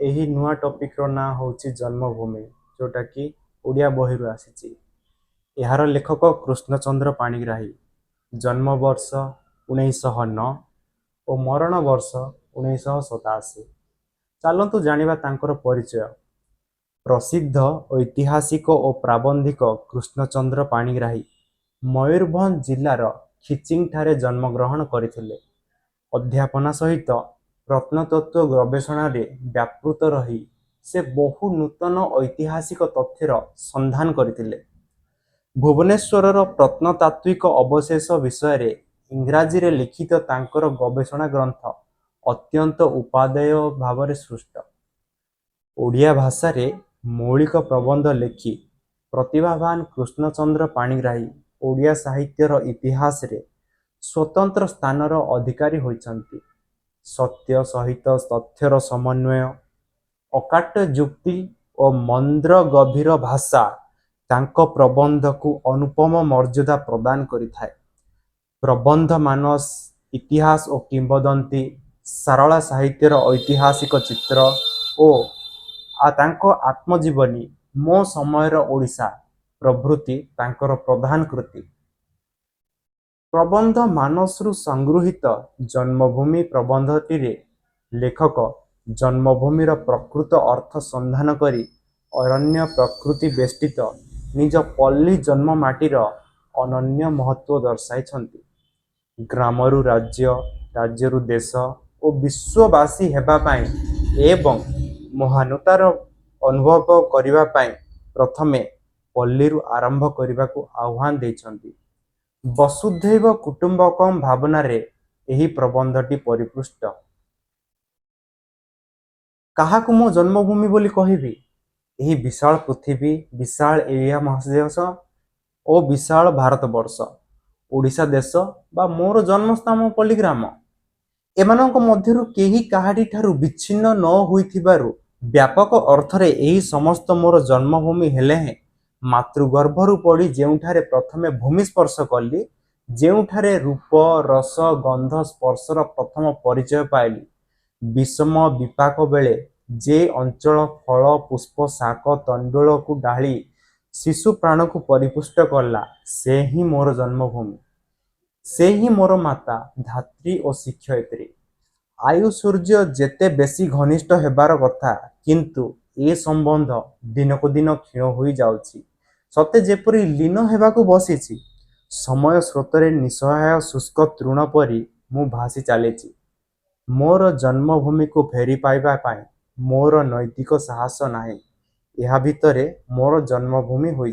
ଏହି ନୂଆ ଟପିକ୍ର ନାଁ ହେଉଛି ଜନ୍ମଭୂମି, ଯେଉଁଟାକି ଓଡ଼ିଆ ବହିରୁ ଆସିଛି। ଏହାର ଲେଖକ କୃଷ୍ଣଚନ୍ଦ୍ର ପାଣିଗ୍ରାହୀ। ଜନ୍ମ ବର୍ଷ 1909 ଓ ମରଣ ବର୍ଷ 1987। ଚାଲନ୍ତୁ ଜାଣିବା ତାଙ୍କର ପରିଚୟ। ପ୍ରସିଦ୍ଧ ଐତିହାସିକ ଓ ପ୍ରାବନ୍ଧିକ କୃଷ୍ଣଚନ୍ଦ୍ର ପାଣିଗ୍ରାହୀ ମୟୂରଭଞ୍ଜ ଜିଲ୍ଲାର ଖିଚିଙ୍ଗଠାରେ ଜନ୍ମଗ୍ରହଣ କରିଥିଲେ। ଅଧ୍ୟାପନା ସହିତ ପ୍ରତ୍ନତତ୍ତ୍ୱ ଗବେଷଣାରେ ବ୍ୟାପୃତ ରହି ସେ ବହୁ ନୂତନ ଐତିହାସିକ ତଥ୍ୟର ସନ୍ଧାନ କରିଥିଲେ। ଭୁବନେଶ୍ୱରର ପ୍ରତ୍ନତାତ୍ତ୍ୱିକ ଅବଶେଷ ବିଷୟରେ ଇଂରାଜୀରେ ଲିଖିତ ତାଙ୍କର ଗବେଷଣା ଗ୍ରନ୍ଥ ଅତ୍ୟନ୍ତ ଉପାଦେୟ ଭାବରେ ସୃଷ୍ଟ। ଓଡ଼ିଆ ଭାଷାରେ ମୌଳିକ ପ୍ରବନ୍ଧ ଲେଖି ପ୍ରତିଭାବାନ କୃଷ୍ଣଚନ୍ଦ୍ର ପାଣିଗ୍ରାହୀ ଓଡ଼ିଆ ସାହିତ୍ୟର ଇତିହାସରେ ସ୍ୱତନ୍ତ୍ର ସ୍ଥାନର ଅଧିକାରୀ ହୋଇଛନ୍ତି। ସତ୍ୟ ସହିତ ତଥ୍ୟର ସମନ୍ୱୟ, ଅକାଟ୍ୟ ଯୁକ୍ତି ଓ ମନ୍ଦ୍ର ଗଭୀର ଭାଷା ତାଙ୍କ ପ୍ରବନ୍ଧକୁ ଅନୁପମ ମର୍ଯ୍ୟାଦା ପ୍ରଦାନ କରିଥାଏ। ପ୍ରବନ୍ଧ ମାନସ, ଇତିହାସ ଓ କିମ୍ବଦନ୍ତୀ, ସାରଳା ସାହିତ୍ୟର ଐତିହାସିକ ଚିତ୍ର ଓ ତାଙ୍କ ଆତ୍ମଜୀବନୀ ମୋ ସମୟର ଓଡ଼ିଶା ପ୍ରଭୃତି ତାଙ୍କର ପ୍ରଧାନ କୃତି। ପ୍ରବନ୍ଧ ମାନସରୁ ସଂଗୃହୀତ ଜନ୍ମଭୂମି ପ୍ରବନ୍ଧଟିରେ ଲେଖକ ଜନ୍ମଭୂମିର ପ୍ରକୃତ ଅର୍ଥ ସନ୍ଧାନ କରି ଅରଣ୍ୟ ପ୍ରକୃତି ବେଷ୍ଟିତ ନିଜ ପଲ୍ଲୀ ଜନ୍ମମାଟିର ଅନନ୍ୟ ମହତ୍ତ୍ୱ ଦର୍ଶାଇଛନ୍ତି। ଗ୍ରାମରୁ ରାଜ୍ୟ, ରାଜ୍ୟରୁ ଦେଶ ଓ ବିଶ୍ୱବାସୀ ହେବା ପାଇଁ ଏବଂ ମହାନତାର ଅନୁଭବ କରିବା ପାଇଁ ପ୍ରଥମେ ପଲ୍ଲୀରୁ ଆରମ୍ଭ କରିବାକୁ ଆହ୍ୱାନ ଦେଇଛନ୍ତି। ବସୁଧୈବ କୁଟୁମ୍ବକମ୍ ଭାବନାରେ ଏହି ପ୍ରବନ୍ଧଟି ପରିପୃଷ୍ଟ। କାହାକୁ ମୋ ଜନ୍ମଭୂମି ବୋଲି କହିବି? ଏହି ବିଶାଳ ପୃଥିବୀ, ବିଶାଳ ଏରିଆ ମହାଦେଶ ଓ ବିଶାଳ ଭାରତବର୍ଷ, ଓଡ଼ିଶା ଦେଶ ବା ମୋର ଜନ୍ମସ୍ଥାନ ପଲ୍ଲୀଗ୍ରାମ, ଏମାନଙ୍କ ମଧ୍ୟରୁ କେହି କାହାରି ଠାରୁ ବିଚ୍ଛିନ୍ନ ନ ହୋଇଥିବାରୁ ବ୍ୟାପକ ଅର୍ଥରେ ଏହି ସମସ୍ତ ମୋର ଜନ୍ମଭୂମି ହେଲେ ହେଁ ମାତୃଗର୍ଭରୁ ପଡ଼ି ଯେଉଁଠାରେ ପ୍ରଥମେ ଭୂମି ସ୍ପର୍ଶ କଲି, ଯେଉଁଠାରେ ରୂପ, ରସ, ଗନ୍ଧ, ସ୍ପର୍ଶର ପ୍ରଥମ ପରିଚୟ ପାଇଲି, ବିଷମ ବିପାକ ବେଳେ ଯେ ଅଞ୍ଚଳ ଫଳ, ପୁଷ୍ପ, ଶାକ, ତଣ୍ଡୁଳକୁ ଢାଳି ଶିଶୁ ପ୍ରାଣକୁ ପରିପୁଷ୍ଟ କଲା, ସେ ହିଁ ମୋର ଜନ୍ମଭୂମି। ସେ ହିଁ ମୋର ମାତା, ଧାତ୍ରୀ ଓ ଶିକ୍ଷୟିତ୍ରୀ। ଆୟୁ ସୂର୍ଯ୍ୟ ଯେତେ ବେଶୀ ଘନିଷ୍ଠ ହେବାର କଥା, କିନ୍ତୁ ଏ ସମ୍ବନ୍ଧ ଦିନକୁ ଦିନ କ୍ଷୀଣ ହୋଇଯାଉଛି, ସତେ ଯେପରି ଲୀନ ହେବାକୁ ବସିଛି। ସମୟ ସ୍ରୋତରେ ନିଃସହାୟ ଶୁଷ୍କ ତୃଣ ପରି ମୁଁ ଭାସି ଚାଲିଛି। ମୋର ଜନ୍ମଭୂମିକୁ ଫେରି ପାଇବା ପାଇଁ ମୋର ନୈତିକ ସାହସ ନାହିଁ। ଏହା ଭିତରେ ମୋର ଜନ୍ମଭୂମି ହୋଇଯାଇଛି।